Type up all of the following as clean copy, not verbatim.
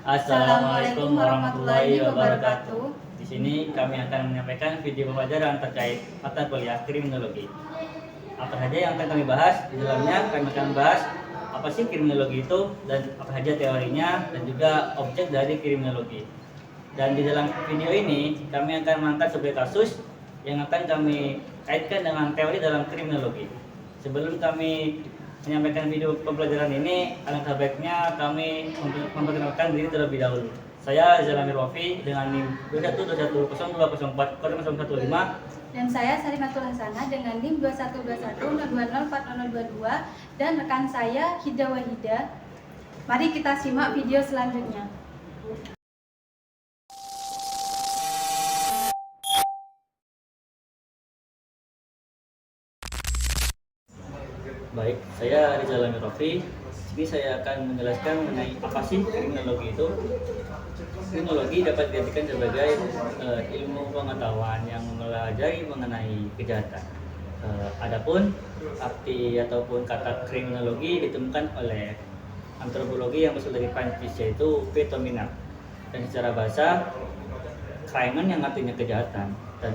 Assalamualaikum warahmatullahi wabarakatuh. Di sini kami akan menyampaikan video pembelajaran terkait mata kuliah kriminologi. Apa saja yang akan kami bahas? Di dalamnya kami akan bahas apa sih kriminologi itu dan apa saja teorinya dan juga objek dari kriminologi. Dan di dalam video ini kami akan mengangkat sebuah kasus yang akan kami kaitkan dengan teori dalam kriminologi. Sebelum kami menyampaikan video pembelajaran ini, alangkah baiknya kami memperkenalkan diri terlebih dahulu. Saya Rizal Amir Wafi dengan NIM 212102040015. Dan saya Sarimatul Hasanah dengan NIM 212102040022 dan rekan saya Hida Wahida. Mari kita simak video selanjutnya. Baik, saya Rizal Amir Wafi. Sini saya akan menjelaskan mengenai apa sih kriminologi itu. Kriminologi dapat diartikan sebagai ilmu pengetahuan yang mempelajari mengenai kejahatan. Adapun arti ataupun kata kriminologi ditemukan oleh antropologi yang berasal dari Prancis, yaitu Petomina. Dan secara bahasa, krimen yang artinya kejahatan dan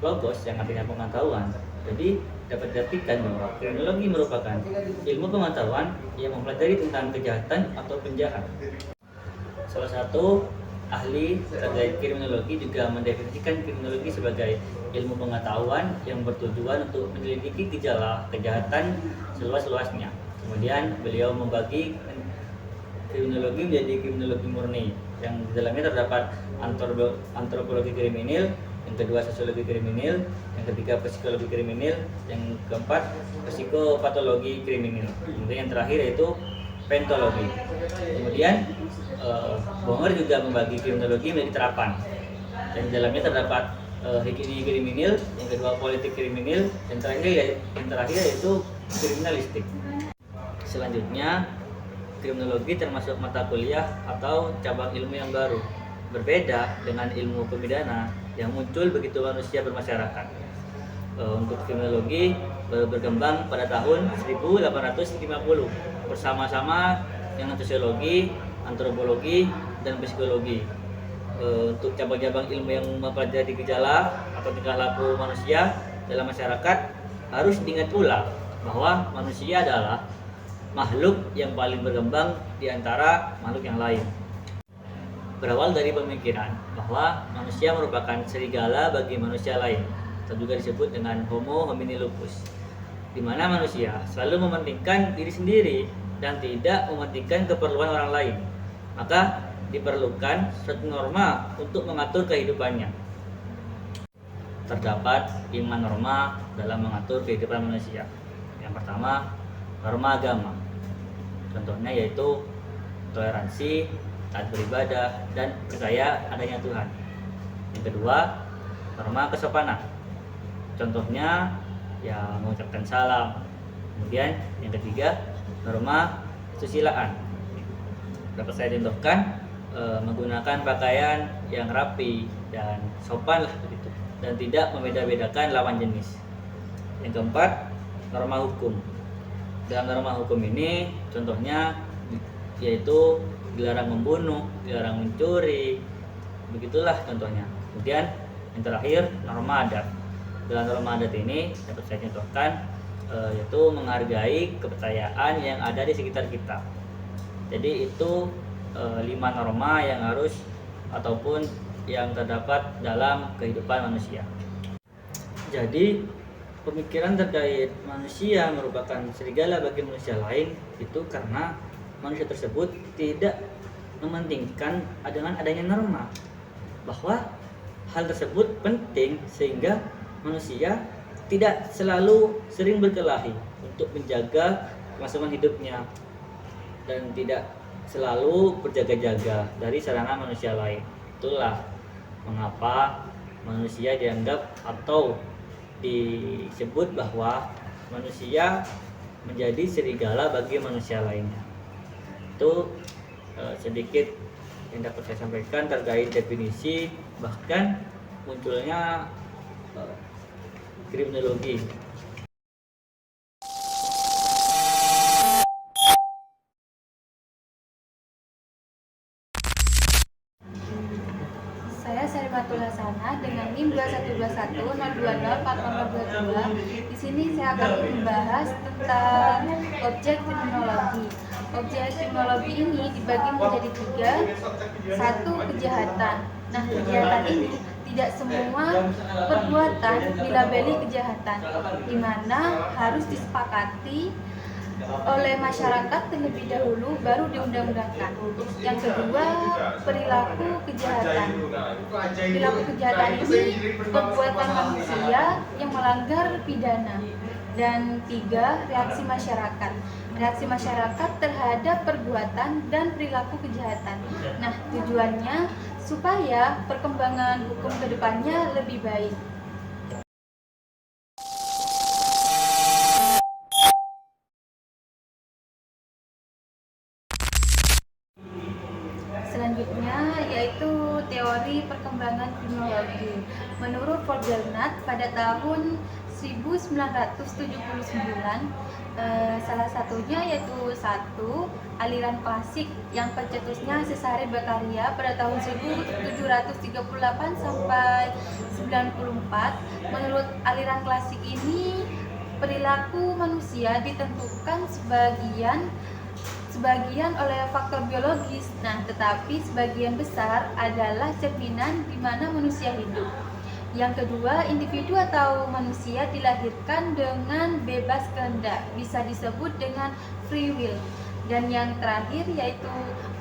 logos yang artinya pengetahuan. Jadi dapat diartikan bahwa kriminologi merupakan ilmu pengetahuan yang mempelajari tentang kejahatan atau penjahat. Salah satu ahli terkait kriminologi juga mendefinisikan kriminologi sebagai ilmu pengetahuan yang bertujuan untuk menyelidiki gejala kejahatan seluas-luasnya. Kemudian beliau membagi kriminologi menjadi kriminologi murni, yang di dalamnya terdapat antropologi kriminal, yang kedua sosiologi kriminal, yang ketiga psikologi kriminal, yang keempat psikopatologi kriminal, kemudian yang terakhir yaitu pentologi. Kemudian Bonger juga membagi kriminologi menjadi terapan, dan di dalamnya terdapat hikini kriminal, yang kedua politik kriminal, yang terakhir yaitu kriminalistik. Selanjutnya, kriminologi termasuk mata kuliah atau cabang ilmu yang baru, berbeda dengan ilmu pemidana yang muncul begitu manusia bermasyarakat. Untuk kriminologi baru berkembang pada tahun 1850 bersama-sama dengan sosiologi, antropologi, dan psikologi. Untuk cabang-cabang ilmu yang mempelajari gejala atau tingkah laku manusia dalam masyarakat, harus diingat pula bahwa manusia adalah makhluk yang paling berkembang di antara makhluk yang lain. Berawal dari pemikiran bahwa manusia merupakan serigala bagi manusia lain, atau juga disebut dengan Homo homini lupus, di mana manusia selalu mementingkan diri sendiri dan tidak mementingkan keperluan orang lain. Maka diperlukan suatu norma untuk mengatur kehidupannya. Terdapat 5 norma dalam mengatur kehidupan manusia. Yang pertama, norma agama. Contohnya yaitu toleransi, taat beribadah, dan percaya adanya Tuhan. Yang kedua, norma kesopanan. Contohnya ya mengucapkan salam. Kemudian yang ketiga, norma kesusilaan. Dapat saya contohkan menggunakan pakaian yang rapi dan sopan lah begitu, dan tidak membeda-bedakan lawan jenis. Yang keempat, norma hukum. Dalam norma hukum ini contohnya yaitu dilarang membunuh, dilarang mencuri, begitulah contohnya. Kemudian yang terakhir, norma adat. Dalam norma adat ini dapat saya contohkan yaitu menghargai kepercayaan yang ada di sekitar kita. Jadi itu 5 norma yang harus ataupun yang terdapat dalam kehidupan manusia. Jadi pemikiran terkait manusia merupakan serigala bagi manusia lain itu karena manusia tersebut tidak mementingkan dengan adanya norma, bahwa hal tersebut penting sehingga manusia tidak selalu sering berkelahi untuk menjaga kelangsungan hidupnya dan tidak selalu berjaga-jaga dari serangan manusia lain. Itulah mengapa manusia dianggap atau disebut bahwa manusia menjadi serigala bagi manusia lainnya. Itu sedikit yang dapat saya sampaikan terkait definisi bahkan munculnya kriminologi. Gagatulaksana dengan NIM 2121020422. Di sini saya akan membahas tentang objek kriminologi. Objek kriminologi ini dibagi menjadi 3. 1. Kejahatan. Nah, kejahatan ini tidak semua perbuatan dilabeli kejahatan, di mana harus disepakati oleh masyarakat terlebih dahulu baru diundang-undangkan. Yang kedua, perilaku kejahatan. Perilaku kejahatan ini perbuatan manusia yang melanggar pidana. Dan 3, reaksi masyarakat. Reaksi masyarakat terhadap perbuatan dan perilaku kejahatan. Nah, tujuannya supaya perkembangan hukum ke depannya lebih baik. Selanjutnya yaitu teori perkembangan kriminologi. Menurut Forgelnat pada tahun 1979, salah satunya yaitu 1. Aliran klasik yang pencetusnya Cesare Beccaria pada tahun 1738 sampai 94. Menurut aliran klasik ini, perilaku manusia ditentukan sebagian oleh faktor biologis. Nah, tetapi sebagian besar adalah cerminan di mana manusia hidup. Yang kedua, individu atau manusia dilahirkan dengan bebas kehendak, bisa disebut dengan free will. Dan yang terakhir yaitu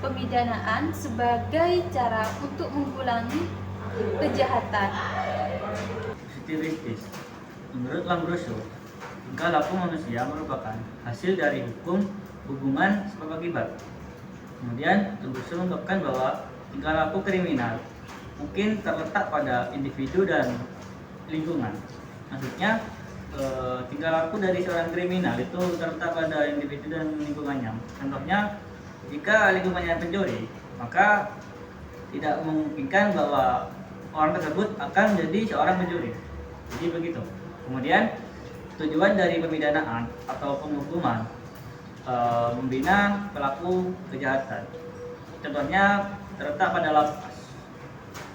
pemidanaan sebagai cara untuk mengulangi kejahatan. Positivistis. Menurut Lombroso, tingkah laku manusia merupakan hasil dari hubungan sebab akibat. Kemudian Lombroso mengungkapkan bahwa tingkah laku kriminal mungkin terletak pada individu dan lingkungan. Maksudnya tingkah laku dari seorang kriminal itu terletak pada individu dan lingkungannya. Contohnya, jika lingkungannya pencuri, maka tidak memungkinkan bahwa orang tersebut akan menjadi seorang pencuri. Jadi begitu. Kemudian tujuan dari pemidanaan atau penghukuman membina pelaku kejahatan. Contohnya terletak pada lapas.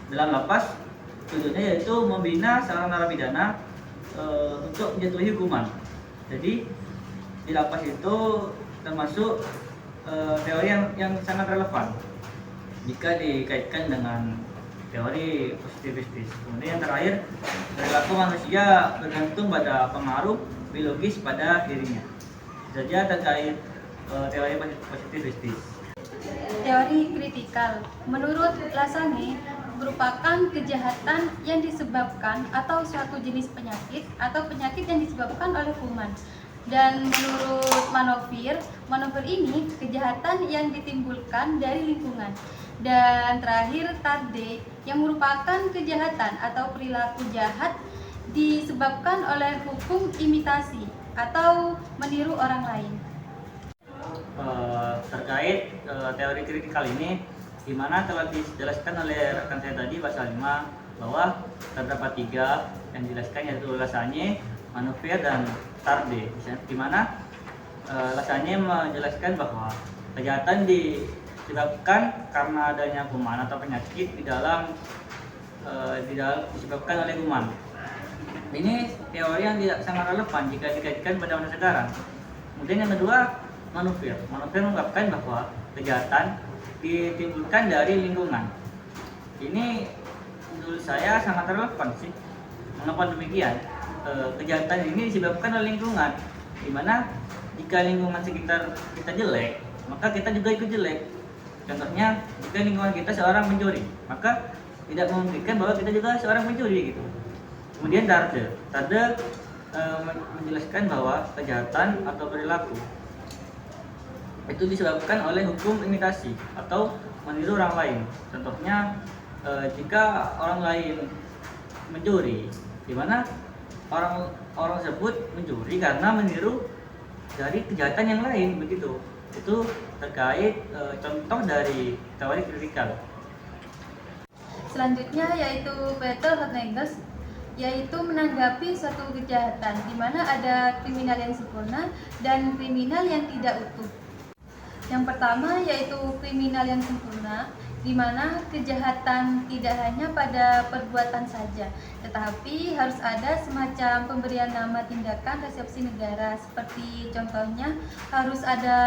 Dalam lapas, tujuannya yaitu membina seorang narapidana untuk menjatuhi hukuman. Jadi di lapas itu termasuk teori yang sangat relevan jika dikaitkan dengan teori positivistis. Kemudian yang terakhir, perilaku manusia bergantung pada pengaruh biologis pada dirinya. Saja terkait teori positivistis. Teori kritikal. Menurut Lassagne, merupakan kejahatan yang disebabkan atau suatu jenis penyakit atau penyakit yang disebabkan oleh kuman. Dan menurut Manover ini kejahatan yang ditimbulkan dari lingkungan. Dan terakhir Tarde, yang merupakan kejahatan atau perilaku jahat disebabkan oleh hukum imitasi atau meniru orang lain. Terkait teori kritikal ini, di mana telah dijelaskan oleh rekan saya tadi pasal 5 bahwa terdapat 3 yang dijelaskan, yaitu Lassagne, Manover, dan Tarde. Di mana Lassagne menjelaskan bahwa kejahatan disebabkan karena adanya kuman atau penyakit di dalam disebabkan oleh kuman. Ini teori yang tidak sangat relevan jika dikaitkan pada masa sekarang. Kemudian yang kedua, Manover mengungkapkan bahwa kejahatan ditimbulkan dari lingkungan. Ini menurut saya sangat relevan sih. Mengapa demikian? Kejahatan ini disebabkan oleh lingkungan, dimana jika lingkungan sekitar kita jelek, maka kita juga ikut jelek. Contohnya, jika lingkungan kita seorang pencuri, maka tidak memungkinkan bahwa kita juga seorang pencuri gitu. Kemudian Tarde menjelaskan bahwa kejahatan atau perilaku itu disebabkan oleh hukum imitasi atau meniru orang lain. Contohnya, jika orang lain mencuri, di mana orang tersebut mencuri karena meniru dari kejahatan yang lain, begitu. Itu terkait contoh dari teori kritikal. Selanjutnya yaitu Peter Hotengers, yaitu menanggapi suatu kejahatan di mana ada kriminal yang sempurna dan kriminal yang tidak utuh. Yang pertama yaitu kriminal yang sempurna, di mana kejahatan tidak hanya pada perbuatan saja, tetapi harus ada semacam pemberian nama tindakan resepsi negara. Seperti contohnya harus ada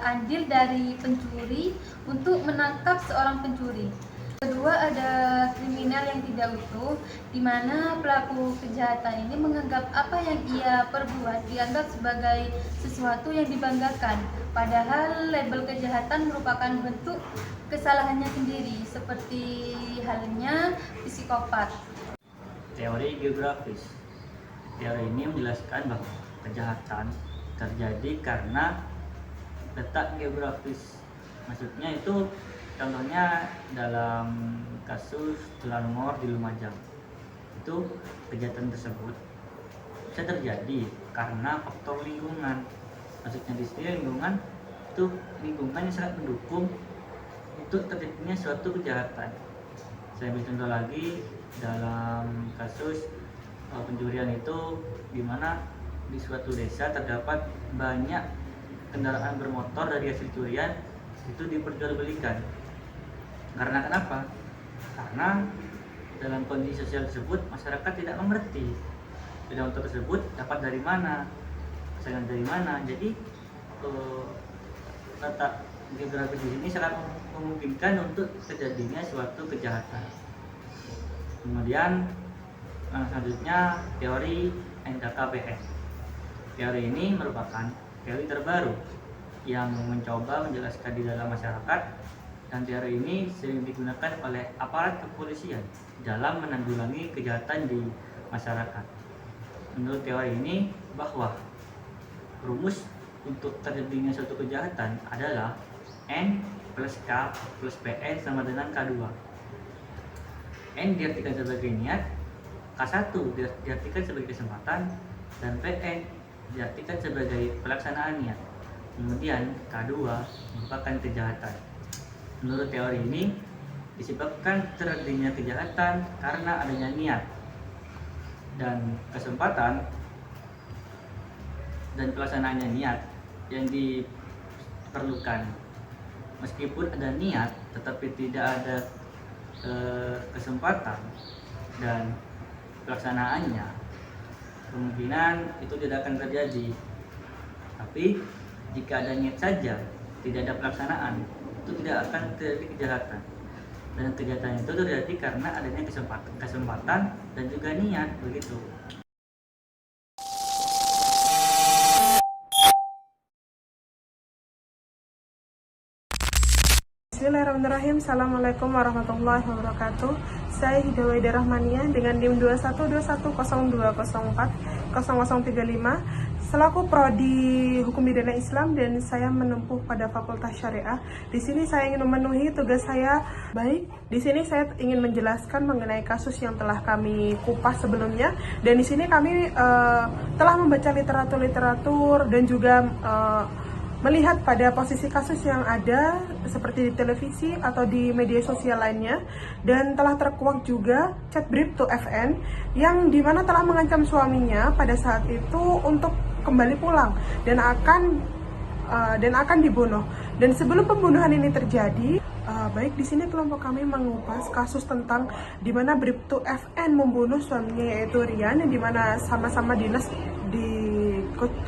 andil dari pencuri untuk menangkap seorang pencuri. Kedua, ada kriminal yang tidak utuh, di mana pelaku kejahatan ini menganggap apa yang ia perbuat dianggap sebagai sesuatu yang dibanggakan, padahal label kejahatan merupakan bentuk kesalahannya sendiri, seperti halnya psikopat. Teori geografis. Teori ini menjelaskan bahwa kejahatan terjadi karena letak geografis. Maksudnya itu contohnya dalam kasus Telanmor di Lumajang, itu kejahatan tersebut bisa terjadi karena faktor lingkungan. Maksudnya di sini lingkungan itu lingkungan yang sangat mendukung untuk terjadinya suatu kejahatan. Saya ambil contoh lagi dalam kasus pencurian itu, di mana di suatu desa terdapat banyak kendaraan bermotor dari hasil curian itu diperjualbelikan. Karena kenapa? Karena dalam kondisi sosial tersebut masyarakat tidak mengerti sepeda motor tersebut dapat dari mana, asalnya dari mana. Jadi letak geografis di sini sangat memungkinkan untuk terjadinya suatu kejahatan. Kemudian selanjutnya teori NKKBN. Teori ini merupakan teori terbaru yang mencoba menjelaskan di dalam masyarakat, dan teori ini sering digunakan oleh aparat kepolisian dalam menanggulangi kejahatan di masyarakat. Menurut teori ini bahwa rumus untuk terjadinya suatu kejahatan adalah N plus K plus PN sama dengan K2. N diartikan sebagai niat, K1 diartikan sebagai kesempatan, dan PN diartikan sebagai pelaksanaan niat. Kemudian K2 merupakan kejahatan. Menurut teori ini, disebabkan terjadinya kejahatan karena adanya niat dan kesempatan dan pelaksanaannya niat yang diperlukan. Meskipun ada niat, tetapi tidak ada kesempatan dan pelaksanaannya, kemungkinan itu tidak akan terjadi. Tapi jika ada niat saja, tidak ada pelaksanaan, itu tidak akan terjadi kejahatan. Dan kejahatan itu terjadi karena adanya kesempatan dan juga niat, begitu. Bismillahirrahmanirrahim. Assalamualaikum warahmatullahi wabarakatuh. Saya Hidawaidah Rahmania dengan NIM 212102040035 selaku Prodi Hukum Pidana Islam, dan saya menempuh pada Fakultas Syariah. Di sini saya ingin memenuhi tugas saya. Baik, di sini saya ingin menjelaskan mengenai kasus yang telah kami kupas sebelumnya, dan di sini kami telah membaca literatur dan juga melihat pada posisi kasus yang ada seperti di televisi atau di media sosial lainnya, dan telah terkuak juga chat Bribtu.fn yang dimana telah mengancam suaminya pada saat itu untuk kembali pulang dan akan dibunuh. Dan sebelum pembunuhan ini terjadi, baik di sini kelompok kami mengupas kasus tentang di mana Bribtu.fn membunuh suaminya yaitu Rian, yang dimana sama-sama dinas di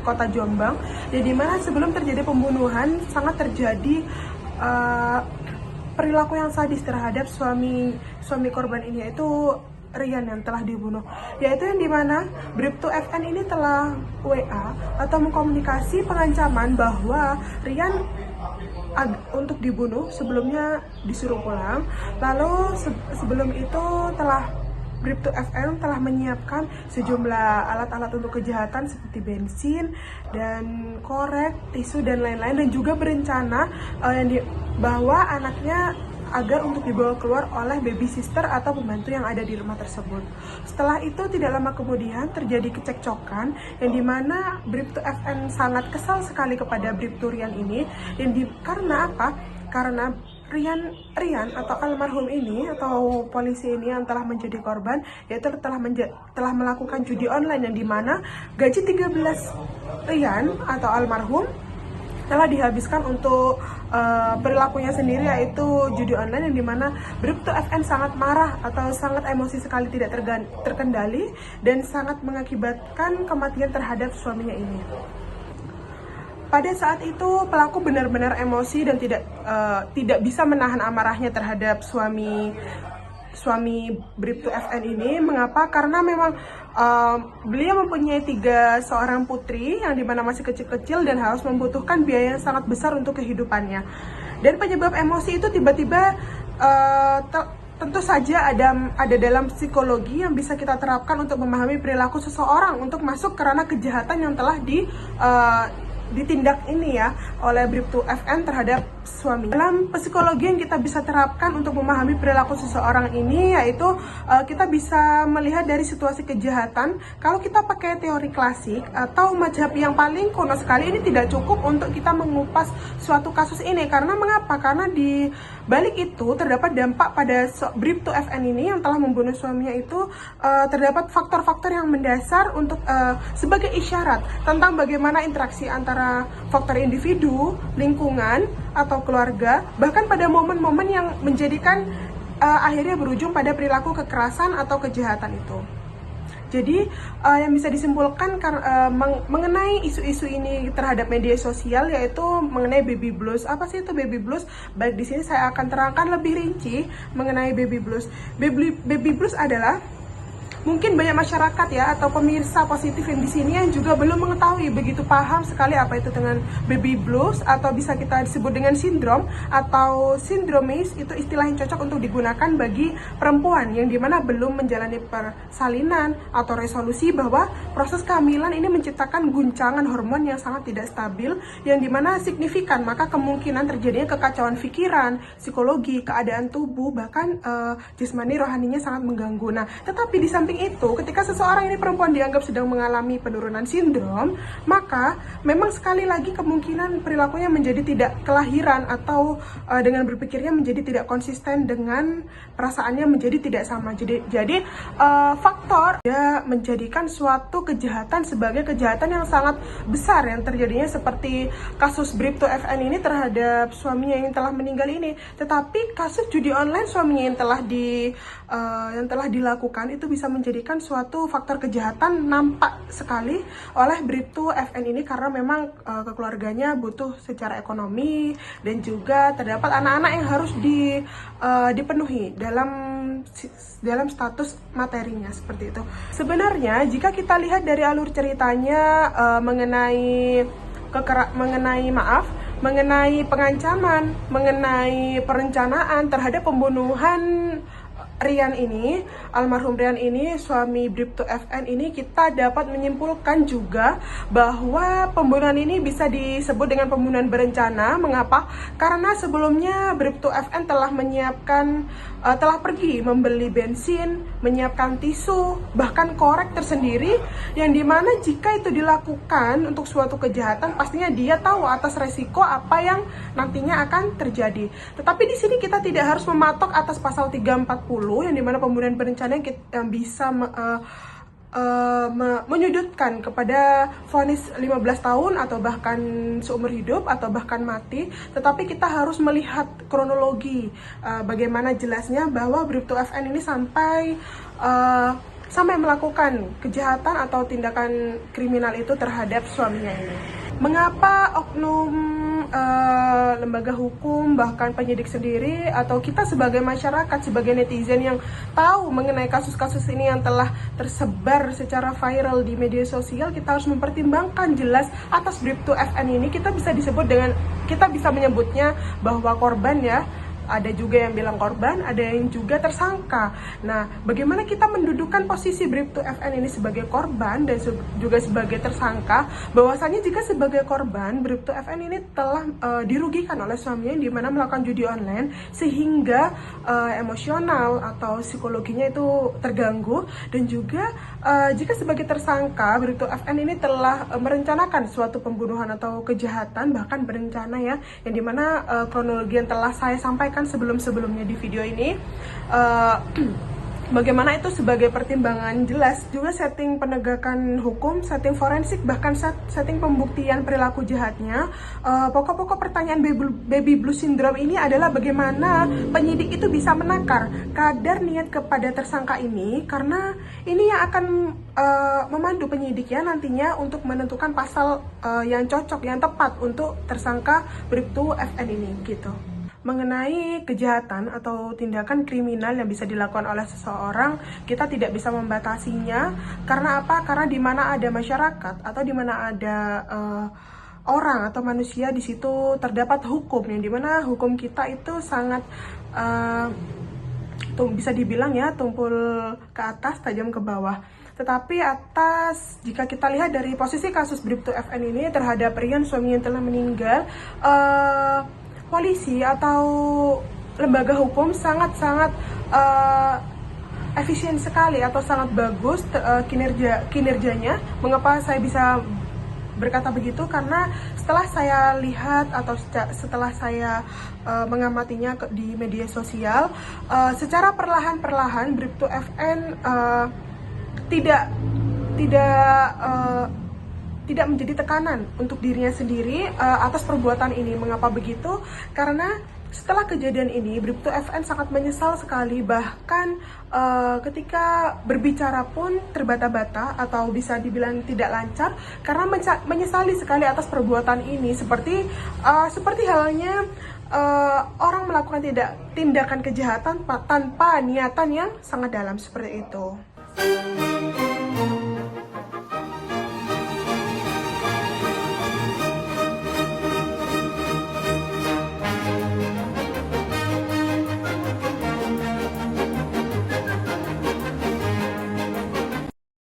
kota Jombang, ya dimana sebelum terjadi pembunuhan sangat terjadi perilaku yang sadis terhadap suami korban ini, yaitu Rian yang telah dibunuh, yaitu yang dimana Bribtu.fn ini telah WA atau mengkomunikasi pengancaman bahwa Rian untuk dibunuh, sebelumnya disuruh pulang. Lalu sebelum itu Bribtu.fn telah menyiapkan sejumlah alat-alat untuk kejahatan seperti bensin dan korek, tisu dan lain-lain, dan juga berencana bahwa anaknya agar untuk dibawa keluar oleh baby sister atau pembantu yang ada di rumah tersebut. Setelah itu tidak lama kemudian terjadi kecekcokan yang dimana Bribtu.fn sangat kesal sekali kepada Bribtu Rian ini, karena apa? Karena Rian atau almarhum ini atau polisi ini yang telah menjadi korban, yaitu telah melakukan judi online yang dimana gaji 13 Rian atau almarhum telah dihabiskan untuk perilakunya sendiri, yaitu judi online, yang dimana Bribtu FN sangat marah atau sangat emosi sekali, tidak terkendali, dan sangat mengakibatkan kematian terhadap suaminya ini. Pada saat itu pelaku benar-benar emosi dan tidak bisa menahan amarahnya terhadap suami Bribtu FN ini. Mengapa? Karena memang beliau mempunyai seorang putri yang dimana masih kecil-kecil dan harus membutuhkan biaya yang sangat besar untuk kehidupannya. Dan penyebab emosi itu tiba-tiba tentu saja ada dalam psikologi yang bisa kita terapkan untuk memahami perilaku seseorang untuk masuk ke ranah kejahatan yang telah ditindak ini ya oleh Bribtu FN terhadap suami. Dalam psikologi yang kita bisa terapkan untuk memahami perilaku seseorang ini, yaitu kita bisa melihat dari situasi kejahatan. Kalau kita pakai teori klasik atau mazhab yang paling kuno sekali, ini tidak cukup untuk kita mengupas suatu kasus ini. Karena mengapa? Karena di balik itu terdapat dampak pada Bribtu FN ini yang telah membunuh suaminya itu, terdapat faktor-faktor yang mendasar untuk sebagai isyarat tentang bagaimana interaksi antara faktor individu, lingkungan, atau keluarga, bahkan pada momen-momen yang menjadikan akhirnya berujung pada perilaku kekerasan atau kejahatan itu. Jadi yang bisa disimpulkan mengenai isu-isu ini terhadap media sosial, yaitu mengenai baby blues. Apa sih itu baby blues? Baik, di sini saya akan terangkan lebih rinci mengenai baby blues. Baby blues adalah, mungkin banyak masyarakat ya atau pemirsa positif yang di sini yang juga belum mengetahui begitu paham sekali apa itu dengan baby blues, atau bisa kita sebut dengan sindrom atau sindromis. Itu istilah yang cocok untuk digunakan bagi perempuan yang dimana belum menjalani persalinan atau resolusi, bahwa proses kehamilan ini menciptakan guncangan hormon yang sangat tidak stabil, yang dimana signifikan, maka kemungkinan terjadinya kekacauan pikiran, psikologi, keadaan tubuh, bahkan jasmani rohaninya sangat mengganggu. Nah, tetapi di samping itu, ketika seseorang ini perempuan dianggap sedang mengalami penurunan sindrom, maka memang sekali lagi kemungkinan perilakunya menjadi tidak kelahiran, atau dengan berpikirnya menjadi tidak konsisten dengan perasaannya menjadi tidak sama. Jadi faktor dia menjadikan suatu kejahatan sebagai kejahatan yang sangat besar yang terjadinya seperti kasus Bribtu FN ini terhadap suaminya yang telah meninggal ini. Tetapi kasus judi online suaminya yang telah dilakukan itu bisa menjadikan suatu faktor kejahatan nampak sekali oleh Bribtu FN ini, karena memang keluarganya butuh secara ekonomi, dan juga terdapat anak-anak yang harus dipenuhi dalam status materinya seperti itu. Sebenarnya jika kita lihat dari alur ceritanya mengenai pengancaman, mengenai perencanaan terhadap pembunuhan Rian ini, almarhum Rian ini, suami Bribtu FN ini, kita dapat menyimpulkan juga bahwa pembunuhan ini bisa disebut dengan pembunuhan berencana. Mengapa? Karena sebelumnya Bribtu FN telah pergi membeli bensin, menyiapkan tisu, bahkan korek tersendiri, yang dimana jika itu dilakukan untuk suatu kejahatan, pastinya dia tahu atas resiko apa yang nantinya akan terjadi. Tetapi di sini kita tidak harus mematok atas pasal 340, yang dimana pembunuhan berencana yang bisa menyudutkan kepada vonis 15 tahun atau bahkan seumur hidup atau bahkan mati. Tetapi kita harus melihat kronologi bagaimana jelasnya bahwa Bribtu FN ini sampai melakukan kejahatan atau tindakan kriminal itu terhadap suaminya ini. Mengapa oknum lembaga hukum, bahkan penyidik sendiri, atau kita sebagai masyarakat, sebagai netizen yang tahu mengenai kasus-kasus ini yang telah tersebar secara viral di media sosial, kita harus mempertimbangkan jelas atas Bribtu FN ini. Kita bisa menyebutnya bahwa korban ya. Ada juga yang bilang korban, ada yang juga tersangka. Nah, bagaimana kita mendudukan posisi Bribtu FN ini sebagai korban dan juga sebagai tersangka? Bahwasanya jika sebagai korban, Bribtu FN ini telah dirugikan oleh suaminya yang dimana melakukan judi online, sehingga emosional atau psikologinya itu terganggu. Dan juga jika sebagai tersangka, Bribtu FN ini telah merencanakan suatu pembunuhan atau kejahatan, bahkan berencana ya, yang dimana kronologi yang telah saya sampaikan sebelum-sebelumnya di video ini. bagaimana itu sebagai pertimbangan jelas. Juga setting penegakan hukum, setting forensik, bahkan setting pembuktian perilaku jahatnya. Pokok-pokok pertanyaan baby blue syndrome ini adalah bagaimana penyidik itu bisa menakar kadar niat kepada tersangka ini, karena ini yang akan memandu penyidik ya nantinya untuk menentukan pasal yang cocok, yang tepat untuk tersangka Bribtu FN ini gitu. Mengenai kejahatan atau tindakan kriminal yang bisa dilakukan oleh seseorang, kita tidak bisa membatasinya. Karena apa? Karena di mana ada masyarakat atau di mana ada orang atau manusia, di situ terdapat hukum, yang dimana hukum kita itu sangat bisa dibilang ya tumpul ke atas, tajam ke bawah. Tetapi atas, jika kita lihat dari posisi kasus Bribtu FN ini terhadap Rian, suami yang telah meninggal, polisi atau lembaga hukum sangat-sangat efisien sekali atau sangat bagus kinerjanya. Mengapa saya bisa berkata begitu? Karena setelah saya lihat atau setelah saya mengamatinya di media sosial, secara perlahan-perlahan Bribtu FN tidak menjadi tekanan untuk dirinya sendiri atas perbuatan ini. Mengapa begitu? Karena setelah kejadian ini, Bribtu FN sangat menyesal sekali, bahkan ketika berbicara pun terbata-bata atau bisa dibilang tidak lancar, karena menyesali sekali atas perbuatan ini. Seperti halnya orang melakukan tindakan kejahatan tanpa niatan yang sangat dalam, seperti itu.